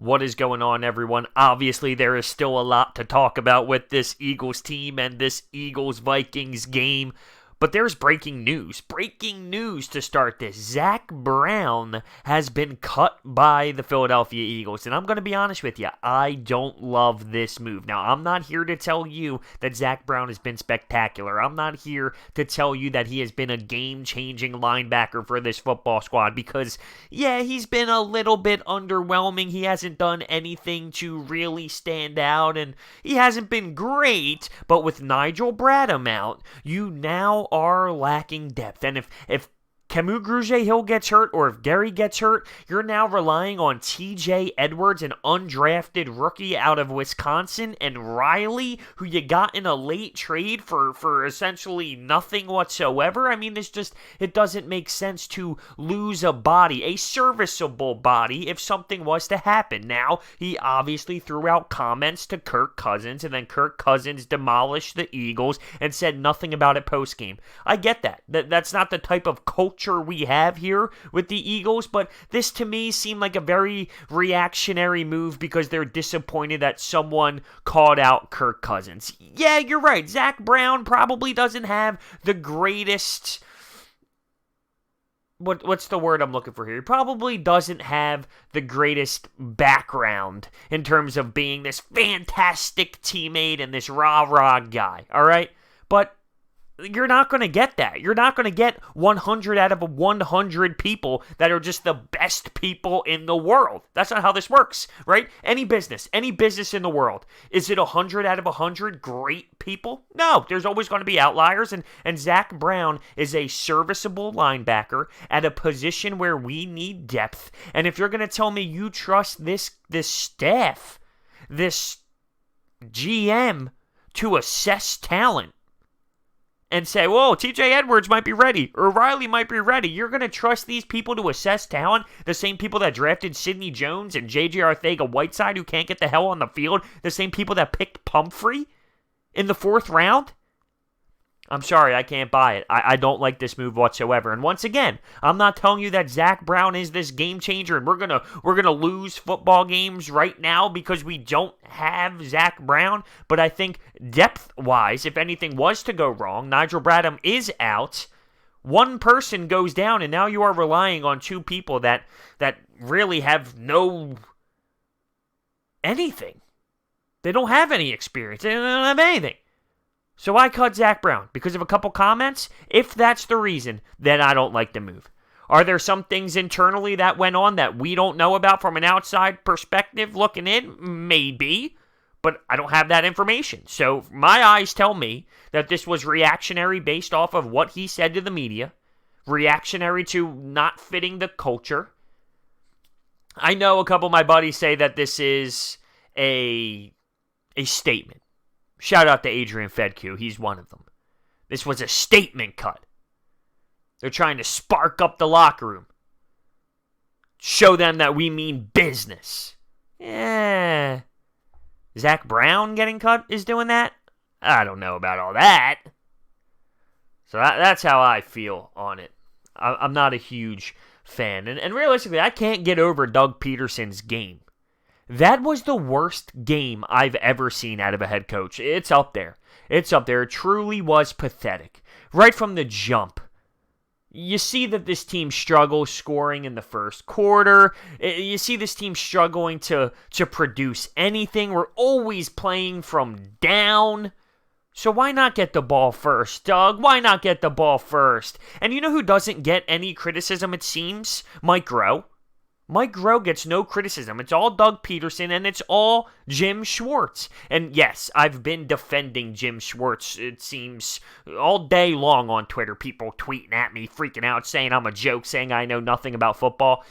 What is going on, everyone? Obviously, there is still a lot to talk about with this Eagles team and this Eagles-Vikings game. But there's breaking news. Breaking news to start this. Zach Brown has been cut by the Philadelphia Eagles. And I'm going to be honest with you, I don't love this move. Now, I'm not here to tell you that Zach Brown has been spectacular. I'm not here to tell you that he has been a game-changing linebacker for this football squad. Because, yeah, he's been a little bit underwhelming. He hasn't done anything to really stand out. And he hasn't been great. But with Nigel Bradham out, you now are lacking depth. And if Camus Grugier-Hill gets hurt, or if Gary gets hurt, you're now relying on TJ Edwards, an undrafted rookie out of Wisconsin, and Riley, who you got in a late trade for essentially nothing whatsoever. I mean, it doesn't make sense to lose a body, a serviceable body, if something was to happen. Now, he obviously threw out comments to Kirk Cousins, and then Kirk Cousins demolished the Eagles and said nothing about it post-game. I get that. That's not the type of culture we have here with the Eagles, but this to me seemed like a very reactionary move because they're disappointed that someone called out Kirk Cousins. Yeah, you're right. Zach Brown probably doesn't have the greatest... What's the word I'm looking for here? He probably doesn't have the greatest background in terms of being this fantastic teammate and this rah-rah guy, all right? But you're not going to get that. You're not going to get 100 out of 100 people that are just the best people in the world. That's not how this works, right? Any business in the world. Is it 100 out of 100 great people? No, there's always going to be outliers, and Zach Brown is a serviceable linebacker at a position where we need depth. And if you're going to tell me you trust this staff, this GM, to assess talent, and say, whoa, TJ Edwards might be ready, or Riley might be ready. You're going to trust these people to assess talent? The same people that drafted Sidney Jones and J.J. Arcega-Whiteside, who can't get the hell on the field? The same people that picked Pumphrey in the 4th round? I'm sorry, I can't buy it. I don't like this move whatsoever. And once again, I'm not telling you that Zach Brown is this game changer and we're gonna lose football games right now because we don't have Zach Brown. But I think depth-wise, if anything was to go wrong, Nigel Bradham is out. One person goes down, and now you are relying on two people that really have no anything. They don't have any experience. They don't have anything. So I cut Zach Brown because of a couple comments. If that's the reason, then I don't like the move. Are there some things internally that went on that we don't know about from an outside perspective looking in? Maybe, but I don't have that information. So my eyes tell me that this was reactionary based off of what he said to the media, reactionary to not fitting the culture. I know a couple of my buddies say that this is a statement. Shout out to Adrian Fedke. He's one of them. This was a statement cut. They're trying to spark up the locker room. Show them that we mean business. Yeah. Zach Brown getting cut is doing that? I don't know about all that. So that's how I feel on it. I'm not a huge fan. And realistically, I can't get over Doug Pederson's game. That was the worst game I've ever seen out of a head coach. It's up there. It's up there. It truly was pathetic. Right from the jump. You see that this team struggles scoring in the first quarter. You see this team struggling to produce anything. We're always playing from down. So why not get the ball first, Doug? Why not get the ball first? And you know who doesn't get any criticism, it seems? Mike Groh. Mike Groh gets no criticism. It's all Doug Pederson, and it's all Jim Schwartz. And yes, I've been defending Jim Schwartz, it seems, all day long on Twitter. People tweeting at me, freaking out, saying I'm a joke, saying I know nothing about football.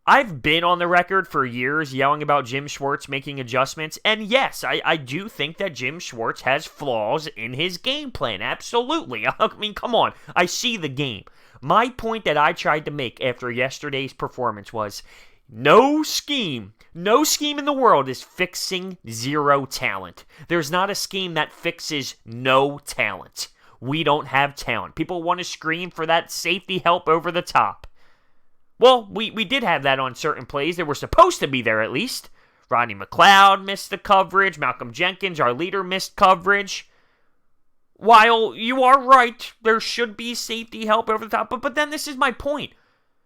I've been on the record for years yelling about Jim Schwartz making adjustments, and yes, I do think that Jim Schwartz has flaws in his game plan. Absolutely. I mean, come on. I see the game. My point that I tried to make after yesterday's performance was no scheme in the world is fixing zero talent. There's not a scheme that fixes no talent. We don't have talent. People want to scream for that safety help over the top. Well, we did have that on certain plays. They were supposed to be there at least. Rodney McLeod missed the coverage. Malcolm Jenkins, our leader, missed coverage. While you are right, there should be safety help over the top. But then this is my point.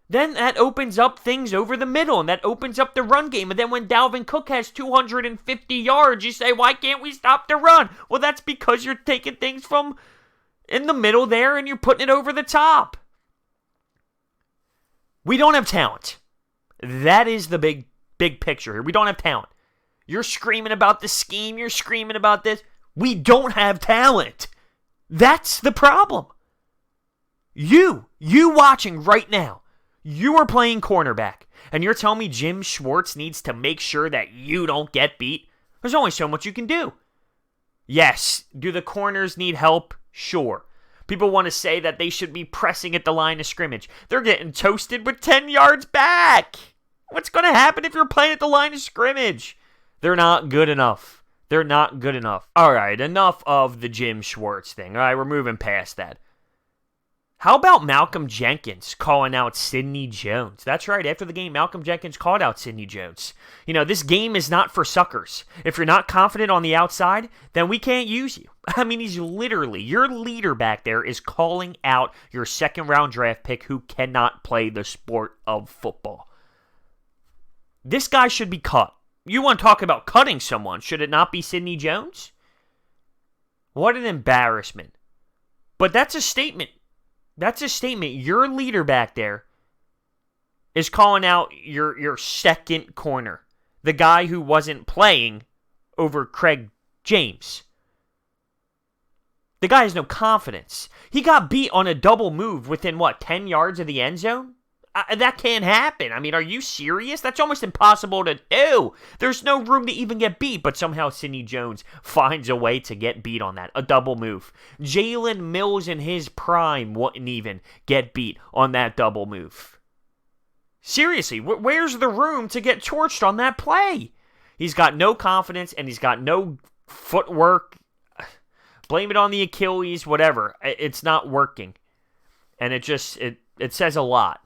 Then that opens up things over the middle, and that opens up the run game. And then when Dalvin Cook has 250 yards, you say, why can't we stop the run? Well, that's because you're taking things from in the middle there, and you're putting it over the top. We don't have talent. That is the big picture here. We don't have talent. You're screaming about the scheme. You're screaming about this. We don't have talent. That's the problem. You watching right now, you are playing cornerback, and you're telling me Jim Schwartz needs to make sure that you don't get beat? There's only so much you can do. Yes, do the corners need help? Sure. People want to say that they should be pressing at the line of scrimmage. They're getting toasted with 10 yards back. What's going to happen if you're playing at the line of scrimmage? They're not good enough. They're not good enough. All right, enough of the Jim Schwartz thing. All right, we're moving past that. How about Malcolm Jenkins calling out Sidney Jones? That's right. After the game, Malcolm Jenkins called out Sidney Jones. You know, this game is not for suckers. If you're not confident on the outside, then we can't use you. I mean, he's literally, your leader back there is calling out your second-round draft pick who cannot play the sport of football. This guy should be cut. You want to talk about cutting someone. Should it not be Sidney Jones? What an embarrassment. But that's a statement. That's a statement. Your leader back there is calling out your second corner. The guy who wasn't playing over Craig James. The guy has no confidence. He got beat on a double move within, 10 yards of the end zone? That can't happen. I mean, are you serious? That's almost impossible to do. There's no room to even get beat, but somehow Sidney Jones finds a way to get beat on that. A double move. Jalen Mills in his prime wouldn't even get beat on that double move. Seriously, where's the room to get torched on that play? He's got no confidence, and he's got no footwork. Blame it on the Achilles, whatever. It's not working. And it says a lot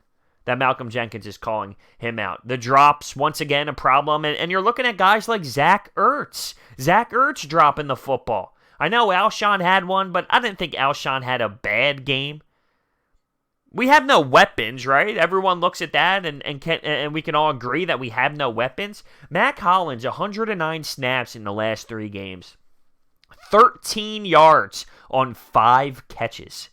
that Malcolm Jenkins is calling him out. The drops, once again, a problem. And you're looking at guys like Zach Ertz. Zach Ertz dropping the football. I know Alshon had one, but I didn't think Alshon had a bad game. We have no weapons, right? Everyone looks at that, and we can all agree that we have no weapons. Mac Hollins, 109 snaps in the last 3 games. 13 yards on 5 catches.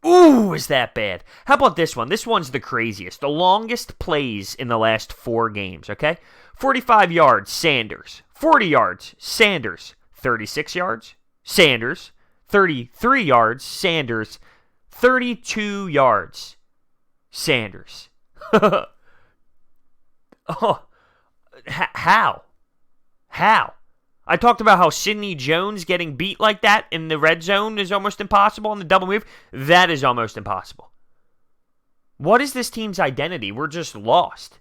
Ooh, is that bad? How about this one? This one's the craziest. The longest plays in the last 4 games, okay? 45 yards, Sanders. 40 yards, Sanders. 36 yards, Sanders. 33 yards, Sanders. 32 yards, Sanders. Oh, how? I talked about how Sidney Jones getting beat like that in the red zone is almost impossible in the double move. That is almost impossible. What is this team's identity? We're just lost.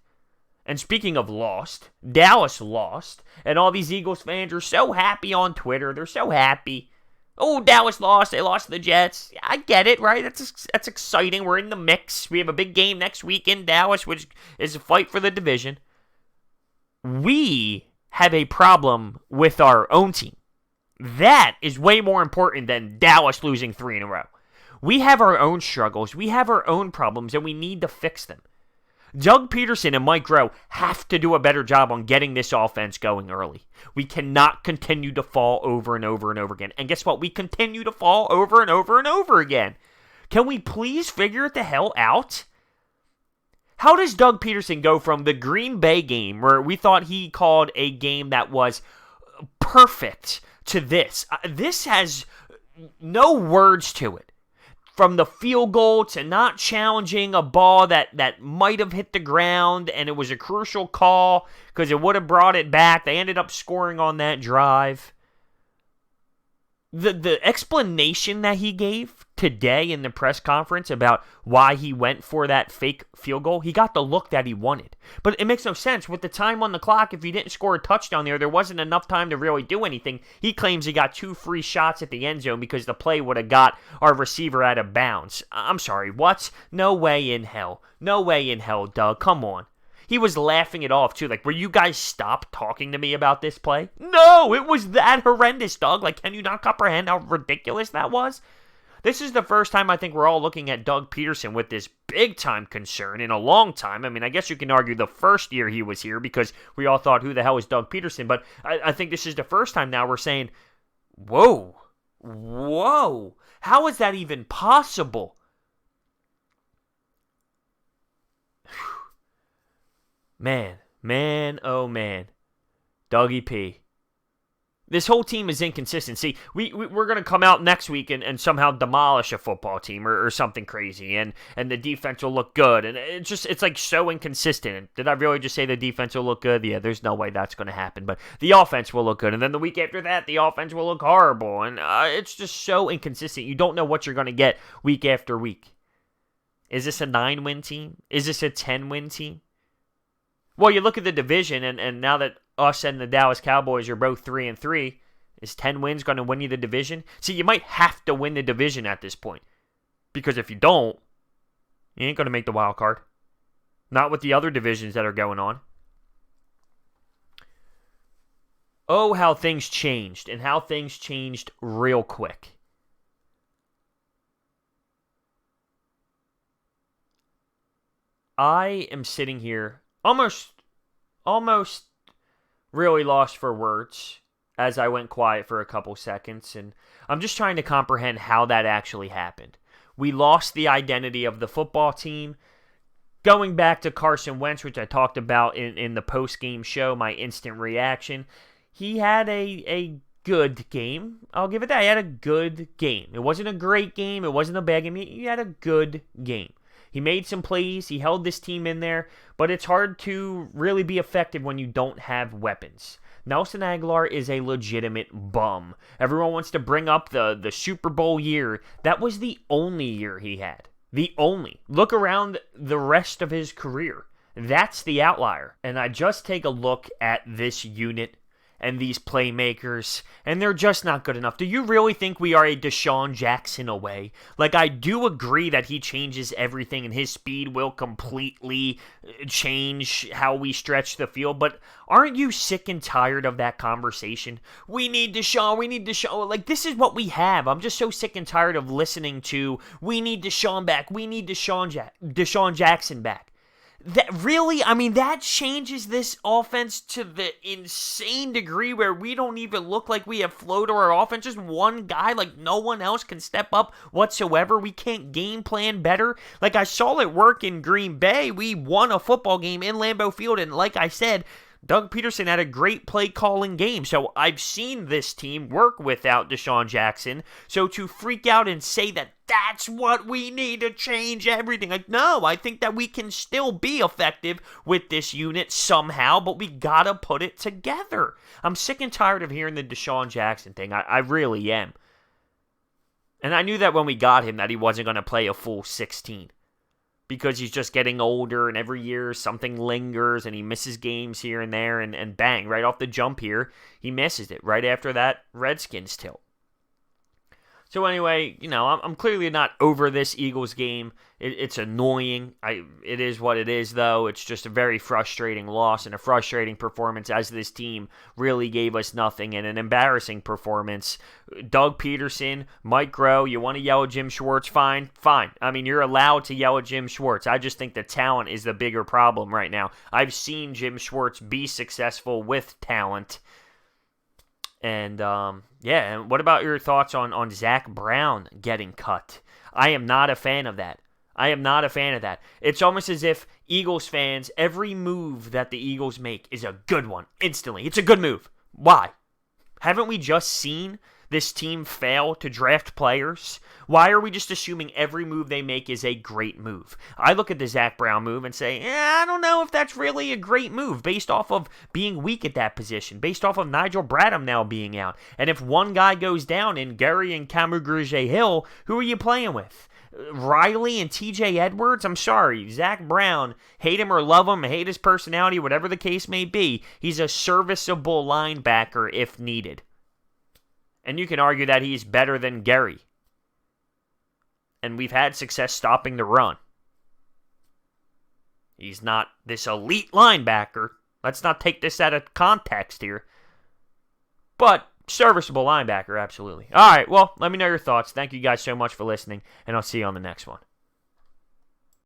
And speaking of lost, Dallas lost. And all these Eagles fans are so happy on Twitter. They're so happy. Oh, Dallas lost. They lost to the Jets. I get it, right? That's exciting. We're in the mix. We have a big game next week in Dallas, which is a fight for the division. We have a problem with our own team. That is way more important than Dallas losing 3 in a row. We have our own struggles. We have our own problems, and we need to fix them. Doug Pederson and Mike Groh have to do a better job on getting this offense going early. We cannot continue to fall over and over and over again. And guess what? We continue to fall over and over and over again. Can we please figure it the hell out? How does Doug Pederson go from the Green Bay game, where we thought he called a game that was perfect, to this? This has no words to it. From the field goal to not challenging a ball that might have hit the ground, and it was a crucial call because it would have brought it back. They ended up scoring on that drive. The explanation that he gave today in the press conference about why he went for that fake field goal, he got the look that he wanted. But it makes no sense. With the time on the clock, if you didn't score a touchdown there wasn't enough time to really do anything. He claims he got 2 free shots at the end zone because the play would have got our receiver out of bounds. I'm sorry, what? No way in hell. No way in hell, Doug. Come on. He was laughing it off, too. Like, will you guys stop talking to me about this play? No, it was that horrendous, Doug. Like, can you not comprehend how ridiculous that was? This is the first time I think we're all looking at Doug Pederson with this big-time concern in a long time. I mean, I guess you can argue the first year he was here because we all thought, who the hell is Doug Pederson? But I think this is the first time now we're saying, whoa, how is that even possible? Man, oh man. Dougie P. This whole team is inconsistent. See, we're going to come out next week and somehow demolish a football team or something crazy, and the defense will look good. And it's like so inconsistent. Did I really just say the defense will look good? Yeah, there's no way that's going to happen. But the offense will look good. And then the week after that, the offense will look horrible. And it's just so inconsistent. You don't know what you're going to get week after week. Is this a 9-win team? Is this a 10-win team? Well, you look at the division, and now that us and the Dallas Cowboys are both 3-3, is 10 wins going to win you the division? See, you might have to win the division at this point. Because if you don't, you ain't going to make the wild card. Not with the other divisions that are going on. Oh, how things changed, and how things changed real quick. I am sitting here almost really lost for words as I went quiet for a couple seconds, and I'm just trying to comprehend how that actually happened. We lost the identity of the football team. Going back to Carson Wentz, which I talked about in the post-game show, my instant reaction, he had a good game. I'll give it that. He had a good game. It wasn't a great game. It wasn't a bad game. He had a good game. He made some plays. He held this team in there. But it's hard to really be effective when you don't have weapons. Nelson Agholor is a legitimate bum. Everyone wants to bring up the Super Bowl year. That was the only year he had. The only. Look around the rest of his career. That's the outlier. And I just take a look at this unit and these playmakers, and they're just not good enough. Do you really think we are a Deshaun Jackson away? Like, I do agree that he changes everything, and his speed will completely change how we stretch the field, but aren't you sick and tired of that conversation? We need Deshaun. Like, this is what we have. I'm just so sick and tired of listening to, we need Deshaun back. We need Deshaun Jackson back. That really, I mean, that changes this offense to the insane degree where we don't even look like we have flow to our offense. Just one guy, like no one else can step up whatsoever. We can't game plan better. Like I saw it work in Green Bay. We won a football game in Lambeau Field, and like I said, Doug Pederson had a great play calling game. So I've seen this team work without Deshaun Jackson. So to freak out and say that that's what we need to change everything. Like, no, I think that we can still be effective with this unit somehow, but we gotta put it together. I'm sick and tired of hearing the Deshaun Jackson thing. I really am. And I knew that when we got him that he wasn't going to play a full 16. Because he's just getting older, and every year something lingers, and he misses games here and there, and bang, right off the jump here, he misses it right after that Redskins tilt. So anyway, you know, I'm clearly not over this Eagles game. It's annoying. It is what it is, though. It's just a very frustrating loss and a frustrating performance as this team really gave us nothing, and an embarrassing performance. Doug Pederson, Mike Groh, you want to yell at Jim Schwartz? Fine. I mean, you're allowed to yell at Jim Schwartz. I just think the talent is the bigger problem right now. I've seen Jim Schwartz be successful with talent. And, yeah, and what about your thoughts on Zach Brown getting cut? I am not a fan of that. It's almost as if Eagles fans, every move that the Eagles make is a good one, instantly. It's a good move. Why? Haven't we just seen this team fail to draft players? Why are we just assuming every move they make is a great move? I look at the Zach Brown move and say, I don't know if that's really a great move based off of being weak at that position, based off of Nigel Bradham now being out. And if one guy goes down in Gary and Kamugurje Hill, who are you playing with? Riley and TJ Edwards? I'm sorry. Zach Brown, hate him or love him, hate his personality, whatever the case may be, he's a serviceable linebacker if needed. And you can argue that he's better than Gary. And we've had success stopping the run. He's not this elite linebacker. Let's not take this out of context here. But serviceable linebacker, absolutely. All right, well, let me know your thoughts. Thank you guys so much for listening, and I'll see you on the next one.